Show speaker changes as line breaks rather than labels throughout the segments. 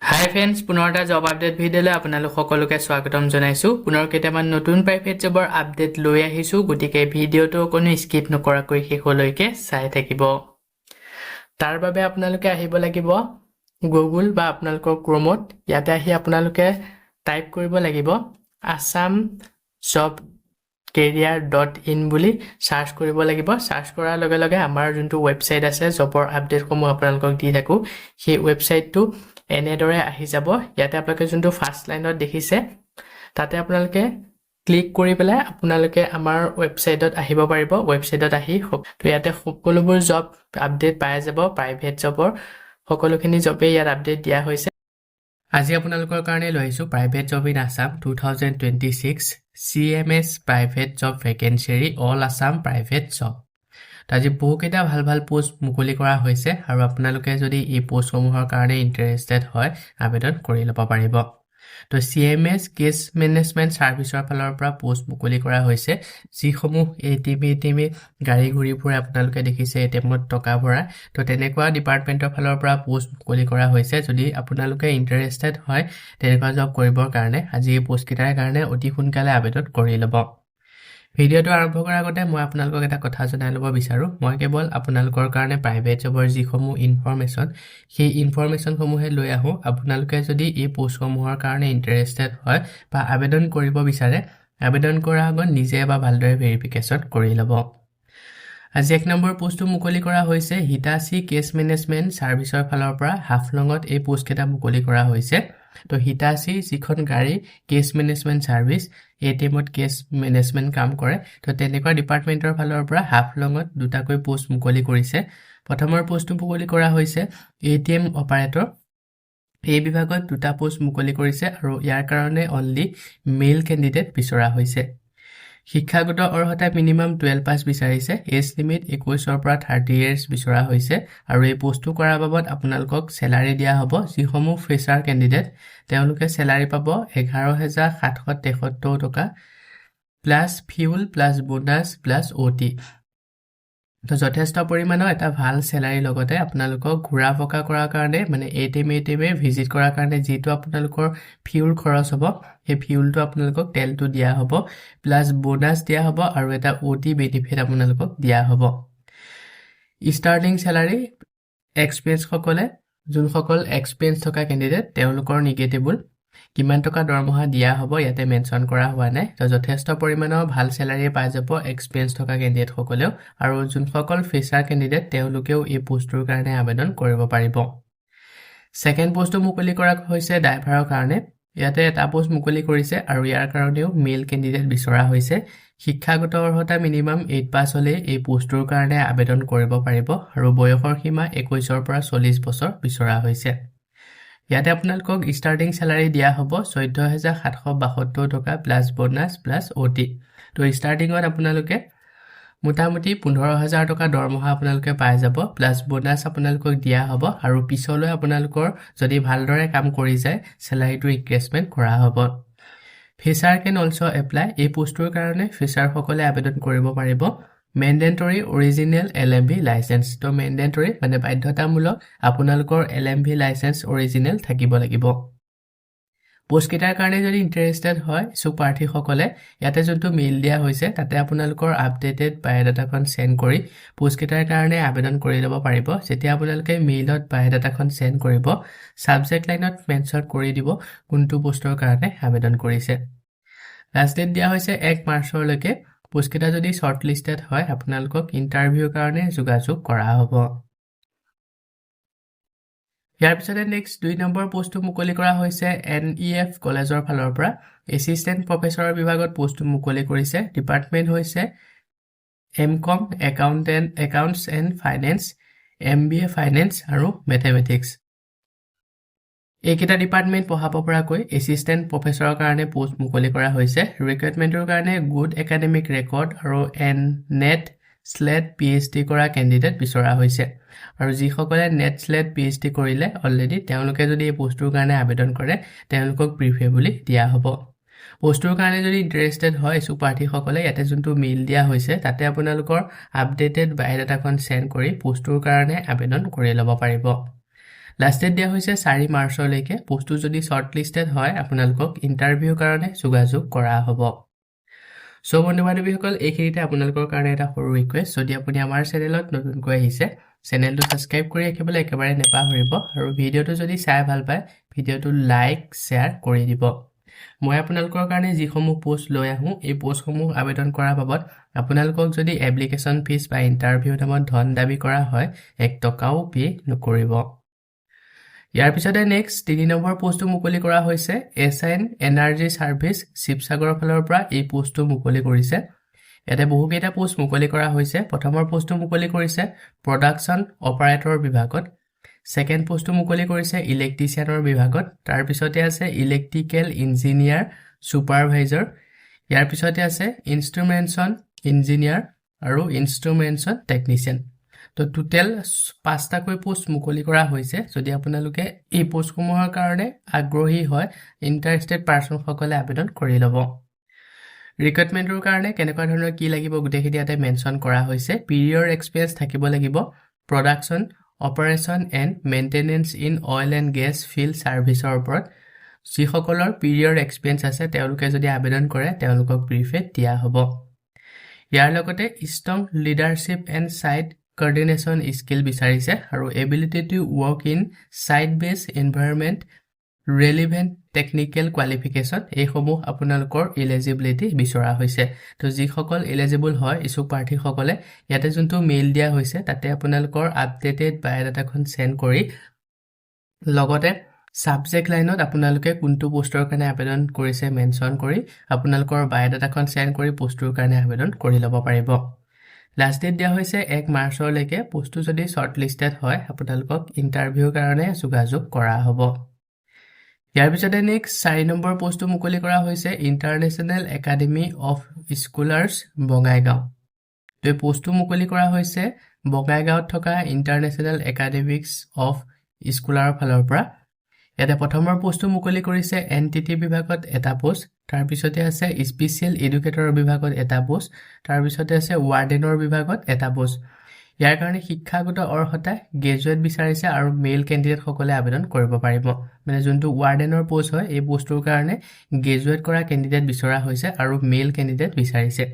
হাই friends, পুনৰ এটা job update ভিডিঅ'লৈ আপোনালোক সকলোকে স্বাগতম জনাইছোঁ। পুনৰ কেইটামান নতুন প্ৰাইভেট জবৰ আপডেট লৈ আহিছোঁ, গতিকে ভিডিঅ'টো কোনো স্কিপ নকৰাকৈ শেষলৈকে চাই থাকিব। তাৰ বাবে আপোনালোকে আহিব লাগিব গুগল বা আপোনালোকৰ ক্ৰমত। ইয়াতে আহি আপোনালোকে টাইপ কৰিব লাগিব আছাম জব career.in বুলি সাৰ্চ কৰিব লাগিব। সাৰ্চ কৰাৰ লগে লগে আমাৰ যোনটো ৱেবছাইট আছে জবৰ আপডেটসমূহ আপোনালোকক দি থাকোঁ, সেই ৱেবছাইটটো এনেদৰে আহি যাব। ইয়াতে আপোনালোকে যোনটো ফাৰ্ষ্ট লাইনত দেখিছে তাতে আপোনালোকে ক্লিক কৰি পেলাই আপোনালোকে আমাৰ ৱেবছাইটত আহিব পাৰিব। ৱেবছাইটত আহি তো ইয়াতে সকলোবোৰ জব আপডেট পাই যাব। প্ৰাইভেট জবৰ সকলোখিনি জবেই ইয়াত আপডেট দিয়া হৈছে। আজি আপোনালোকৰ কাৰণে লৈ আহিছোঁ private job in Assam 2026 CMS private job vacancy all Assam private job. তো আজি বহুকেইটা ভাল ভাল পোষ্ট মুকলি কৰা হৈছে আৰু আপোনালোকে যদি এই পোষ্টসমূহৰ কাৰণে ইণ্টাৰেষ্টেড হয় আবেদন কৰি ল'ব পাৰিব। তো CMS কেছ মেনেজমেণ্ট ছাৰ্ভিচৰ ফালৰ পৰা পোষ্ট মুকলি কৰা হৈছে, যিসমূহ ATM গাড়ী ঘূৰি ফুৰে আপোনালোকে দেখিছে ATMত টকা ভৰাই। তো তেনেকুৱা ডিপাৰ্টমেণ্টৰ ফালৰ পৰা পোষ্ট মুকলি কৰা হৈছে। যদি আপোনালোকে ইণ্টাৰেষ্টেড হয় তেনেকুৱা জব কৰিবৰ কাৰণে আজি এই পোষ্টকেইটাৰ কাৰণে অতি সোনকালে আবেদন কৰি ল'ব। ভিডিঅ'টো আৰম্ভ কৰাৰ আগতে মই আপোনালোকক এটা কথা জনাই ল'ব বিচাৰোঁ। মই কেৱল আপোনালোকৰ কাৰণে প্ৰাইভেট জবৰ যিসমূহ ইনফৰমেশ্যন সেই ইনফৰমেশ্যনসমূহে লৈ আহোঁ। আপোনালোকে যদি এই পোষ্টসমূহৰ কাৰণে ইণ্টাৰেষ্টেড হয় বা আবেদন কৰিব বিচাৰে, আবেদন কৰাৰ আগত নিজে এবাৰ ভালদৰে ভেৰিফিকেশ্যন কৰি ল'ব। আজি 1 নম্বৰ পোষ্টটো মুকলি কৰা হৈছে হিটাচি কেছ মেনেজমেণ্ট ছাৰ্ভিচৰ ফালৰ পৰা হাফলঙত এই পোষ্টকেইটা মুকলি কৰা হৈছে। তো হিটাচি যিখন গাড়ী কেছ মেনেজমেণ্ট ছাৰ্ভিচ ATMত কেছ মেনেজমেণ্ট কাম কৰে, তো তেনেকুৱা ডিপাৰ্টমেণ্টৰ ফালৰ পৰা হাফলঙত দুটাকৈ পোষ্ট মুকলি কৰিছে। প্ৰথমৰ পোষ্টটো মুকলি কৰা হৈছে ATM অপাৰেটৰ। এই বিভাগত দুটা পোষ্ট মুকলি কৰিছে আৰু ইয়াৰ কাৰণে অনলি মেল কেণ্ডিডেট বিচৰা হৈছে। শিক্ষাগত অৰ্হতা মিনিমাম 12 পাছ বিচাৰিছে। এজ লিমিট 21ৰ পৰা 30 ইয়াৰ্ছ বিচৰা হৈছে আৰু এই পোষ্টটো কৰাৰ বাবদ আপোনালোকক চেলাৰী দিয়া হ'ব। যিসমূহ ফ্ৰেছাৰ কেণ্ডিডেট তেওঁলোকে চেলাৰী পাব 11,773 টকা plus fuel plus bonus plus OT। তো যথেষ্ট পৰিমাণৰ এটা ভাল চেলাৰী, লগতে আপোনালোকক ঘূৰা পকা কৰাৰ কাৰণে মানে ATM ভিজিট কৰাৰ কাৰণে যিটো আপোনালোকৰ ফিউল খৰচ হ'ব সেই ফিউলটো আপোনালোকক তেলটো দিয়া হ'ব, প্লাছ বোনাছ দিয়া হ'ব আৰু এটা OT বেনিফিট আপোনালোকক দিয়া হ'ব। ষ্টাৰ্টিং চেলাৰী এক্সপিৰিয়েঞ্চসকলে যোনসকল এক্সপিৰিয়েঞ্চ থকা কেণ্ডিডেট তেওঁলোকৰ নিগেটিবল কিমান টকা দৰমহা দিয়া হ'ব ইয়াতে মেনশ্যন কৰা হোৱা নাই। তো যথেষ্ট পৰিমাণৰ ভাল চেলাৰী পাই যাব এক্সপিৰিয়েঞ্চ থকা কেণ্ডিডেটসকলেও, আৰু যোনসকল ফ্ৰেছাৰ কেণ্ডিডেট তেওঁলোকেও এই পোষ্টটোৰ কাৰণে আবেদন কৰিব পাৰিব। ছেকেণ্ড পোষ্টটো মুকলি কৰা হৈছে ড্ৰাইভাৰৰ কাৰণে। ইয়াতে এটা পোষ্ট মুকলি কৰিছে আৰু ইয়াৰ কাৰণেও মেল কেণ্ডিডেট বিচৰা হৈছে। শিক্ষাগত অৰ্হতা মিনিমাম 8 পাছ হ'লে এই পোষ্টটোৰ কাৰণে আবেদন কৰিব পাৰিব আৰু বয়সৰ সীমা 21ৰ পৰা 40 বছৰ বিচৰা হৈছে। ইয়াতে আপোনালোকক ষ্টাৰ্টিং চেলাৰী দিয়া হ'ব 14,772 টকা প্লাছ বোনাছ প্লাছ OT। তো ষ্টাৰ্টিঙত আপোনালোকে মোটামুটি 15,000 টকা দৰমহা আপোনালোকে পাই যাব, প্লাছ বোনাছ আপোনালোকক দিয়া হ'ব আৰু পিছলৈ আপোনালোকৰ যদি ভালদৰে কাম কৰি যায় চেলাৰীটো ইনক্ৰিজমেণ্ট কৰা হ'ব। Fresher can also' apply. এই পোষ্টটোৰ কাৰণে ফ্ৰেছাৰসকলে আবেদন কৰিব পাৰিব। Mandatory original LMV license. তো মেণ্ডেটৰী মানে বাধ্যতামূলক আপোনালোকৰ LMV লাইচেঞ্চ অৰিজিনেল থাকিব লাগিব। পোষ্টকেইটাৰ কাৰণে যদি ইণ্টাৰেষ্টেড হয় প্ৰাৰ্থীসকলে ইয়াতে যোনটো মেইল দিয়া হৈছে তাতে আপোনালোকৰ আপডেটেড বায়'ডাটাখন চেণ্ড কৰি পোষ্টকেইটাৰ কাৰণে আবেদন কৰি ল'ব পাৰিব। যেতিয়া আপোনালোকে মেইলত বায়'ডাটাখন চেণ্ড কৰিব, ছাবজেক্ট লাইনত মেনশ্যন কৰি দিব কোনটো পোষ্টৰ কাৰণে আবেদন কৰিছে। লাষ্ট ডেট দিয়া হৈছে 1 মাৰ্চলৈকে। পোষ্টকেইটা যদি শ্বৰ্ট লিষ্টেড হয় আপোনালোকক ইণ্টাৰভিউৰ কাৰণে যোগাযোগ কৰা হ'ব। ইয়াৰ পিছতে নেক্সট 2 নম্বৰ পোষ্টটো মুকলি কৰা হৈছে NEF কলেজৰ ফালৰ পৰা। এছিষ্টেণ্ট প্ৰফেচৰৰ বিভাগত পোষ্টটো মুকলি কৰিছে। ডিপাৰ্টমেণ্ট হৈছে MCOM accounts and finance, MBA finance আৰু মেথমেটিক্স। এইকেইটা ডিপাৰ্টমেণ্ট পঢ়াব পৰাকৈ এছিষ্টেণ্ট প্ৰফেচৰৰ কাৰণে পোষ্ট মুকলি কৰা হৈছে। ৰিক্ৰুইটমেণ্টৰ কাৰণে গুড একাডেমিক ৰেকৰ্ড আৰু NET স্লেট PhD কৰা কেণ্ডিডেট বিচৰা হৈছে আৰু যিসকলে নেট স্লেট PhD কৰিলে অলৰেডি তেওঁলোকে যদি এই পোষ্টটোৰ কাৰণে আবেদন কৰে তেওঁলোকক প্ৰিফাৰ বুলি দিয়া হ'ব। পোষ্টটোৰ কাৰণে যদি ইণ্টাৰেষ্টেড হয় প্ৰাৰ্থীসকলে ইয়াতে যোনটো মেইল দিয়া হৈছে তাতে আপোনালোকৰ আপডেটেড বায়'ডাটাখন চেণ্ড কৰি পোষ্টটোৰ কাৰণে আবেদন কৰি ল'ব পাৰিব। লাষ্ট ডেট দিয়া হৈছে 4 মাৰ্চলৈকে পোষ্টটো যদি শৰ্টলিষ্টেড হয় আপোনালোকক ইণ্টাৰভিউৰ কাৰণে যোগাযোগ কৰা হ'ব সো বন্ধু বান্ধৱীসকল এইখিনিতে আপোনালোকৰ কাৰণে এটা সৰু ৰিকুৱেষ্ট যদি আপুনি আমাৰ চেনেলত নতুনকৈ আহিছে চেনেলটো সাবস্ক্ৰাইব কৰি ৰাখিবলৈ একেবাৰে নেপাহৰিব আৰু ভিডিঅটো যদি চাই ভাল পায় ভিডিঅটো লাইক শেয়াৰ কৰি দিব মই আপোনালোকৰ কাৰণে যিসমূহ পোষ্ট লৈ আহোঁ এই পোষ্টসমূহ আবেদন কৰাৰ বাবদ আপোনালোকক যদি এপ্লিকেশ্যন ফিজ বা ইণ্টাৰভিউ নামত ধন দাবী কৰা হয় 1 টকাও পে নকৰিব ইয়াৰ পিছতে নেক্সট 3 নম্বৰ পোষ্টটো মুকলি কৰা হৈছে এছএন এনাৰ্জি সাৰ্ভিস শিৱসাগৰৰ ফালৰ পৰা এই পোষ্টটো মুকলি কৰিছে ইয়াতে বহুকেইটা পোষ্ট মুকলি কৰা হৈছে প্ৰথমৰ পোষ্টটো মুকলি কৰিছে প্ৰডাকচন অপাৰেটৰ বিভাগত সেকেন্ড পোষ্টটো মুকলি কৰিছে ইলেক্ট্ৰিচিয়ানৰ বিভাগত তাৰ পিছতে আছে ইলেক্ট্ৰিকেল ইঞ্জিনিয়াৰ সুপাৰভাইজাৰ ইয়াৰ পিছতে আছে ইনষ্ট্ৰুমেন্টন ইঞ্জিনিয়াৰ আৰু ইনষ্ট্ৰুমেন্টন টেকনিচিয়ান তো টোটাল 5টা কৈ পোষ্ট মুকলি কৰা হৈছে যদি আপোনালোকে এই পোষ্টসমূহৰ কাৰণে আগ্ৰহী হয় ইন্টাৰেষ্টেড পাৰসন সকলে আবেদন কৰি ল'ব ৰিক্ৰুটমেন্টৰ কাৰণে কেনেকুৱা ধৰণৰ কি লাগিব গুটেখিনি ইয়াতে মেনশন কৰা হৈছে পিৰিয়ড এক্সপেৰিয়েন্স থাকিব লাগিব production operation and maintenance in oil and gas field সাৰ্ভিসৰ ওপৰত যিসকলৰ পিৰিয়ড এক্সপেৰিয়েন্স আছে তেওঁলোকে যদি আবেদন কৰে তেওঁলোকক প্ৰিফেট দিয়া হ'ব ইয়াৰ লগতে strong leadership and site coordination skill বিচাৰিছে আৰু ability to work in site base environment relevant technical qualification এইসমূহ আপোনালোকৰ এলিজিবিলিটি বিচৰা হৈছে তো যিসকল এলিজিবল হয় ইছু প্ৰাৰ্থী সকলে ইয়াতে যোনটো মেইল দিয়া হৈছে তাতে আপোনালোকৰ আপডেটেড বায়োডাটাখন সেন্ড কৰি লগতে সাবজেক্ট লাইনত আপোনালোকে কোনটো পোষ্টৰ কাৰণে আবেদন কৰিছে মেনশন কৰি আপোনালোকৰ বায়োডাটাখন সেন্ড কৰি পোষ্টৰ কাৰণে আবেদন কৰি ল'ব পাৰিব লাষ্ট ডেট দিয়া হৈছে 1 মাৰ্চলৈকে পোষ্টটো যদি শৰ্টলিষ্টেড হয় আপোনালোকক ইণ্টাৰভিউৰ কাৰণে যোগাযোগ কৰা হ'ব ইয়াৰ পিছতে নেক্সট 4 নম্বৰ পোষ্টটো মুকলি কৰা হৈছে ইন্টাৰনেশ্যনেল একাডেমি অফ স্কুলাৰ্ছ বঙাইগাঁও এই পোষ্টটো মুকলি কৰা হৈছে বঙাইগাঁৱত থকা ইন্টাৰনেশ্যনেল একাডেমিক্স অফ স্কুলাৰৰ ফালৰ পৰা ইয়াতে প্ৰথমৰ পোষ্টটো মুকলি কৰিছে এনটিটি বিভাগত এটা পোষ্ট তাৰ পিছতে আছে স্পেশাল এডুকেটৰৰ বিভাগত এটা পোষ্ট তাৰ পিছতে আছে ওয়াৰ্ডেনৰ বিভাগত এটা পোষ্ট ইয়াৰ কাৰণে শিক্ষাগত অৰ্হতা গ্ৰেজুৱেট বিচাৰিছে আৰু মেল কেণ্ডিডেট সকলে আবেদন কৰিব পাৰিব মানে যোনটো ওয়াৰ্ডেনৰ পোষ্ট হয় এই পোষ্টৰ কাৰণে গ্ৰেজুৱেট কৰা কেণ্ডিডেট বিচৰা হৈছে আৰু মেল কেণ্ডিডেট বিচাৰিছে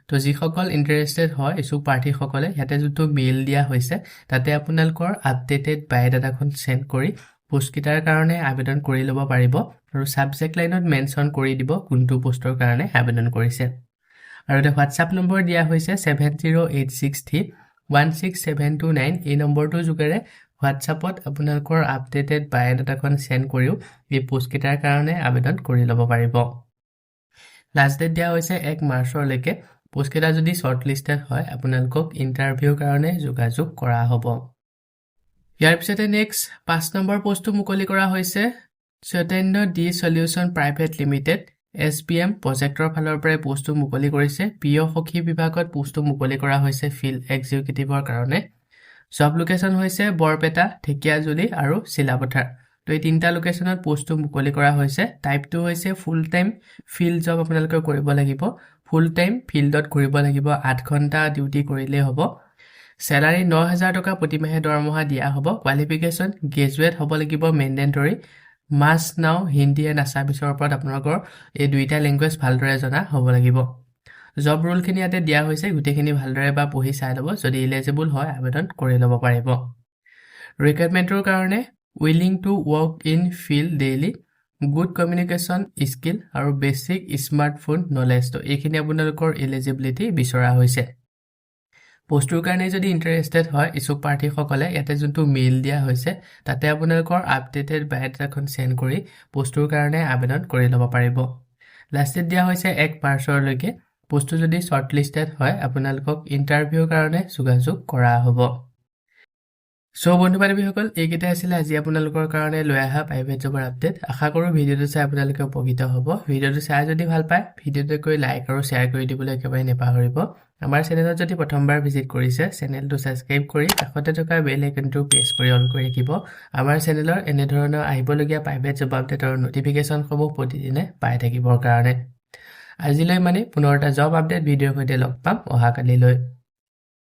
তো যিসকল ইন্টাৰেষ্টেড হয় ইছু প্ৰাৰ্থী সকলে ইয়াতে যোনটো মেল দিয়া হৈছে তাতে আপোনালোকৰ আপডেটেড বায়োডাটাখন সেন্ড কৰি পোষ্ট কিটাৰ কাৰণে আবেদন কৰি ল'ব পাৰিব আৰু সাবজেক্ট লাইনত মেনশন কৰি দিব কোনটো পোষ্টৰ কাৰণে আবেদন কৰিছে আৰু এটা WhatsApp নম্বৰ দিয়া হৈছে 7086316729 এই নম্বৰটো যোগেৰে WhatsAppত আপোনালোকৰ আপডেটেড বায়োডাটাখন সেন্ড কৰিও এই পোষ্ট কিটাৰ কাৰণে আবেদন কৰি ল'ব পাৰিব লাষ্ট ডেট দিয়া হৈছে 1 মাৰ্চলৈকে পোষ্ট কিটা যদি শৰ্টলিষ্টেড হয় আপোনালোকক ইণ্টাৰভিউৰ কাৰণে যোগাযোগ কৰা হ'ব ইয়াৰ পিছতে নেক্সট 5 নম্বৰ পোষ্টটো মুকলি কৰা হৈছে Chaitanya D solution private limited SPM প্ৰজেক্টৰ ফালৰ পৰা পোষ্টটো মুকলি কৰিছে পিঅ সখী বিভাগত পোষ্টটো মুকলি কৰা হৈছে ফিল্ড এক্সিকিউটিভৰ কাৰণে সব লোকেশন হৈছে বৰপেটা ঠেকিয়াজুলি আৰু চিলাপথাৰ তো এই তিনটা লোকেশনত পোষ্টটো মুকলি কৰা হৈছে টাইপটো হৈছে ফুল টাইম ফিল্ড জব আপোনালোকে কৰিব লাগিব ফুল টাইম ফিল্ডত কৰিব লাগিব 8 ঘণ্টা ডিউটি কৰিলে হ'ব স্যালাৰি 9000 টকা প্ৰতি মাহে দৰমহা দিয়া হ'ব কোৱালিফিকেশন গ্ৰেজুৱেট হ'ব লাগিব মেন্ডেটৰী মাষ্ট নাও হিন্দী এণ্ড আছামিছৰ ওপৰত আপোনালোকৰ এই দুইটা ল্যাঙ্গুৱেজ ভালদৰে জনা হ'ব লাগিব জব ৰোলখিনি ইয়াতে দিয়া হৈছে গুটেখিনি ভালদৰে বা পঢ়ি চাই ল'ব যদি এলিজিবল হয় আবেদন কৰি ল'ব পাৰিব ৰিক্ৰুটমেন্টৰ কাৰণে willing to work in field daily good communication skill আৰু বেসিক স্মাৰ্টফোন নলেজ তো এইখিনি আপোনালোকৰ এলিজিবিলিটি বিচৰা হৈছে পোষ্টৰ কাৰণে যদি ইন্টাৰেষ্টেড হয় ইছুক প্ৰাৰ্থী সকলে ইয়াতে যোনটো মেইল দিয়া হৈছে তাতে আপোনালোকৰ আপডেটেড বায়োডাটাখন সেন্ড কৰি পোষ্টৰ কাৰণে আবেদন কৰি ল'ব পাৰিব লাষ্ট ডেট দিয়া হৈছে 1 মাৰ্চলৈকে পোষ্টটো যদি শৰ্টলিষ্টেড হয় আপোনালোকক ইণ্টাৰভিউৰ কাৰণে যোগাযোগ কৰা হ'ব সো বন্ধু বান্ধৱীসকল এইকেইটা আছিল আজি আপোনালোকৰ কাৰণে লৈ অহা প্ৰাইভেট জবৰ আপডেট আশা কৰোঁ ভিডিঅ'টো চাই আপোনালোকে উপকৃত হ'ব ভিডিঅ'টো চাই যদি ভাল পায় ভিডিঅ'টো গৈ লাইক আৰু শ্বেয়াৰ কৰি দিবলৈ একেবাৰে নেপাহৰিব আমাৰ চেনেলত যদি প্ৰথমবাৰ ভিজিট কৰিছে চেনেলটো সাবস্ক্ৰাইব কৰি কাষতে থকা বেল আইকনটো প্ৰেছ কৰি অন কৰি ৰাখিব আমাৰ চেনেলৰ এনে ধৰণৰ আহিবলগীয়া প্ৰাইভেট জব আপডেটৰ নটিফিকেশ্যনসমূহ প্ৰতিদিনে পাই থাকিবৰ কাৰণে আজিলৈ মানে পুনৰ এটা জব আপডেট ভিডিঅ'ৰ সৈতে লগ পাম অহাকালিলৈ